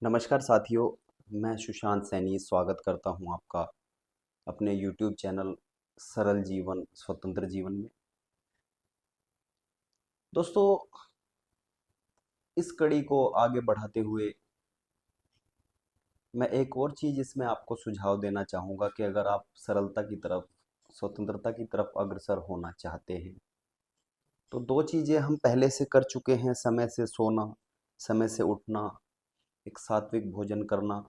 नमस्कार साथियों, मैं सुशांत सैनी स्वागत करता हूं आपका अपने YouTube चैनल सरल जीवन स्वतंत्र जीवन में। दोस्तों, इस कड़ी को आगे बढ़ाते हुए मैं एक और चीज़ इसमें आपको सुझाव देना चाहूँगा कि अगर आप सरलता की तरफ, स्वतंत्रता की तरफ अग्रसर होना चाहते हैं, तो दो चीज़ें हम पहले से कर चुके हैं: समय से सोना, समय से उठना, एक सात्विक भोजन करना।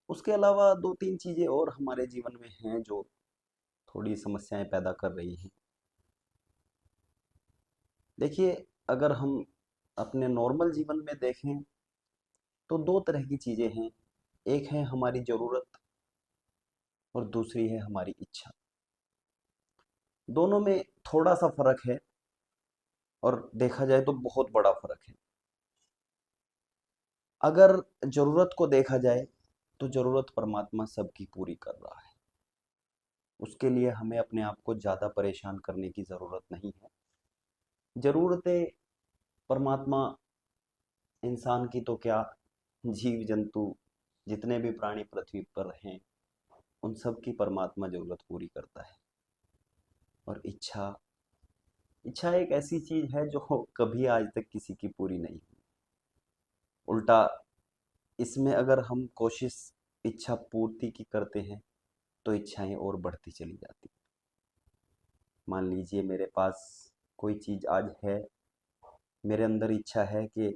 उसके अलावा दो तीन चीज़ें और हमारे जीवन में हैं जो थोड़ी समस्याएं पैदा कर रही हैं। देखिए, अगर हम अपने नॉर्मल जीवन में देखें तो दो तरह की चीज़ें हैं। एक है हमारी ज़रूरत और दूसरी है हमारी इच्छा। दोनों में थोड़ा सा फ़र्क है और देखा जाए तो बहुत बड़ा फ़र्क है। अगर ज़रूरत को देखा जाए तो ज़रूरत परमात्मा सबकी पूरी कर रहा है। उसके लिए हमें अपने आप को ज़्यादा परेशान करने की ज़रूरत नहीं है। ज़रूरतें परमात्मा, इंसान की तो क्या, जीव जंतु जितने भी प्राणी पृथ्वी पर हैं, उन सब की परमात्मा ज़रूरत पूरी करता है। और इच्छा, इच्छा एक ऐसी चीज है जो कभी आज तक किसी की पूरी नहीं हुई। उल्टा, इसमें अगर हम कोशिश इच्छा पूर्ति की करते हैं तो इच्छाएं और बढ़ती चली जाती। मान लीजिए मेरे पास कोई चीज आज है, मेरे अंदर इच्छा है कि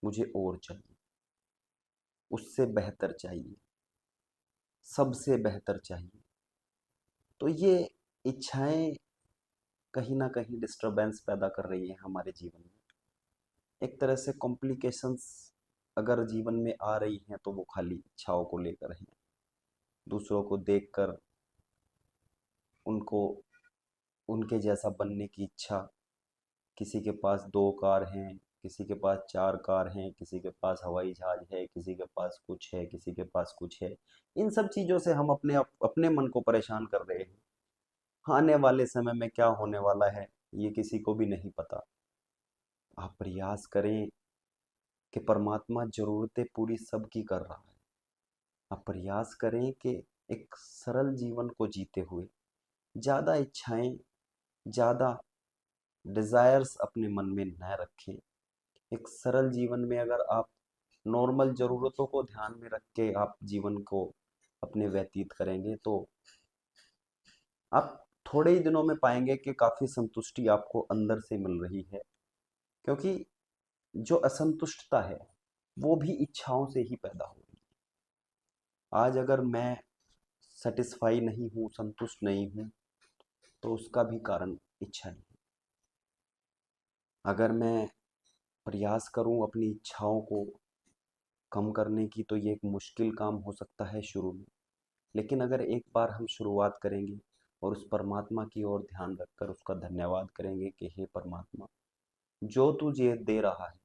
मुझे और चाहिए, उससे बेहतर चाहिए, सबसे बेहतर चाहिए। तो ये इच्छाएं कहीं ना कहीं डिस्टरबेंस पैदा कर रही है हमारे जीवन में। एक तरह से कॉम्प्लिकेशंस अगर जीवन में आ रही हैं तो वो खाली इच्छाओं को लेकर हैं। दूसरों को देखकर उनको उनके जैसा बनने की इच्छा। किसी के पास दो कार हैं, किसी के पास चार कार हैं, किसी के पास हवाई जहाज है, किसी के पास कुछ है, किसी के पास कुछ है। इन सब चीज़ों से हम अपने मन को परेशान कर रहे हैं। आने वाले समय में क्या होने वाला है ये किसी को भी नहीं पता। आप प्रयास करें कि परमात्मा जरूरतें पूरी सबकी कर रहा है। आप प्रयास करें कि एक सरल जीवन को जीते हुए ज़्यादा इच्छाएं, ज़्यादा डिज़ायर्स अपने मन में न रखें। एक सरल जीवन में अगर आप नॉर्मल ज़रूरतों को ध्यान में रख के आप जीवन को अपने व्यतीत करेंगे तो आप थोड़े ही दिनों में पाएंगे कि काफ़ी संतुष्टि आपको अंदर से मिल रही है। क्योंकि जो असंतुष्टता है वो भी इच्छाओं से ही पैदा हो रही है। आज अगर मैं सेटिस्फाई नहीं हूँ, संतुष्ट नहीं हूँ, तो उसका भी कारण इच्छा है। अगर मैं प्रयास करूं अपनी इच्छाओं को कम करने की तो ये एक मुश्किल काम हो सकता है शुरू में। लेकिन अगर एक बार हम शुरुआत करेंगे और उस परमात्मा की ओर ध्यान रखकर उसका धन्यवाद करेंगे कि हे परमात्मा, जो तुझे दे रहा है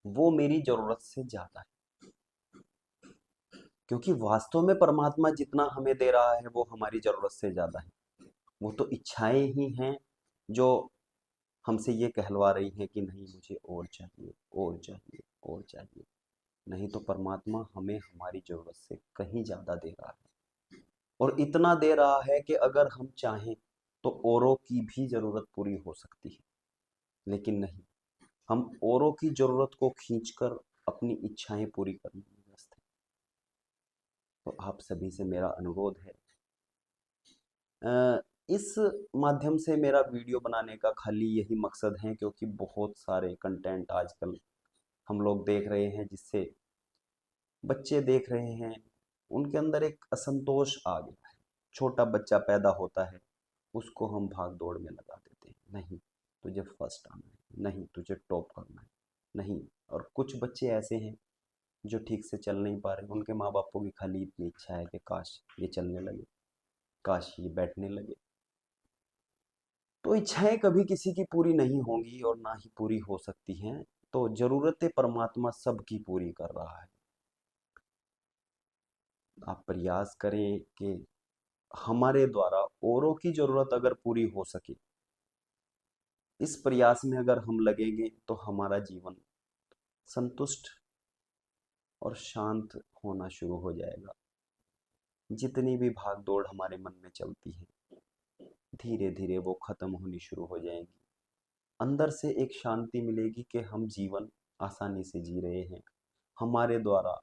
वो मेरी ज़रूरत से ज़्यादा है। क्योंकि वास्तव में परमात्मा जितना हमें दे रहा है वो हमारी ज़रूरत से ज़्यादा है। वो तो इच्छाएं ही हैं जो हमसे ये कहलवा रही हैं कि नहीं, मुझे और चाहिए, और चाहिए, और चाहिए। नहीं तो परमात्मा हमें हमारी ज़रूरत से कहीं ज़्यादा दे रहा है। और इतना दे रहा है कि अगर हम चाहें तो औरों की भी ज़रूरत पूरी हो सकती है। लेकिन नहीं, हम औरों की ज़रूरत को खींचकर अपनी इच्छाएं पूरी करने में व्यस्त हैं। तो आप सभी से मेरा अनुरोध है, इस माध्यम से मेरा वीडियो बनाने का खाली यही मकसद है, क्योंकि बहुत सारे कंटेंट आजकल हम लोग देख रहे हैं जिससे बच्चे देख रहे हैं, उनके अंदर एक असंतोष आ गया है। छोटा बच्चा पैदा होता है, उसको हम भाग दौड़ में लगा देते हैं। नहीं, तुझे फर्स्ट आना है, नहीं तुझे टॉप करना है, नहीं। और कुछ बच्चे ऐसे हैं जो ठीक से चल नहीं पा रहे, उनके माँ बापों की खाली इतनी इच्छा है कि काश ये चलने लगे, काश ये बैठने लगे। तो इच्छाएं कभी किसी की पूरी नहीं होंगी और ना ही पूरी हो सकती हैं। तो जरूरतें परमात्मा सबकी पूरी कर रहा है। आप प्रयास करें कि हमारे द्वारा औरों की जरूरत अगर पूरी हो सके, इस प्रयास में अगर हम लगेंगे तो हमारा जीवन संतुष्ट और शांत होना शुरू हो जाएगा। जितनी भी भाग दौड़ हमारे मन में चलती है, धीरे धीरे वो खत्म होनी शुरू हो जाएंगी। अंदर से एक शांति मिलेगी कि हम जीवन आसानी से जी रहे हैं, हमारे द्वारा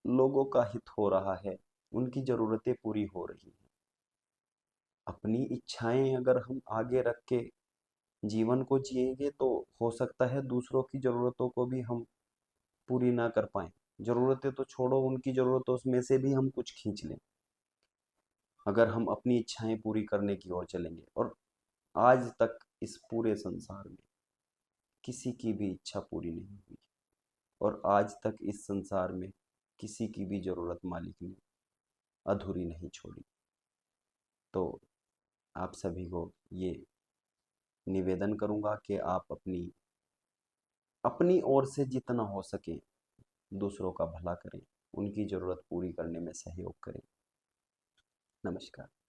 लोगों का हित हो रहा है, उनकी ज़रूरतें पूरी हो रही हैं। अपनी इच्छाएं अगर हम आगे रख के जीवन को जिएंगे तो हो सकता है दूसरों की ज़रूरतों को भी हम पूरी ना कर पाएं। ज़रूरतें तो छोड़ो, उनकी ज़रूरतों में से भी हम कुछ खींच लें अगर हम अपनी इच्छाएं पूरी करने की ओर चलेंगे। और आज तक इस पूरे संसार में किसी की भी इच्छा पूरी नहीं हुई, और आज तक इस संसार में किसी की भी ज़रूरत मालिक ने अधूरी नहीं छोड़ी। तो आप सभी को ये निवेदन करूँगा कि आप अपनी अपनी ओर से जितना हो सके दूसरों का भला करें, उनकी ज़रूरत पूरी करने में सहयोग करें। नमस्कार।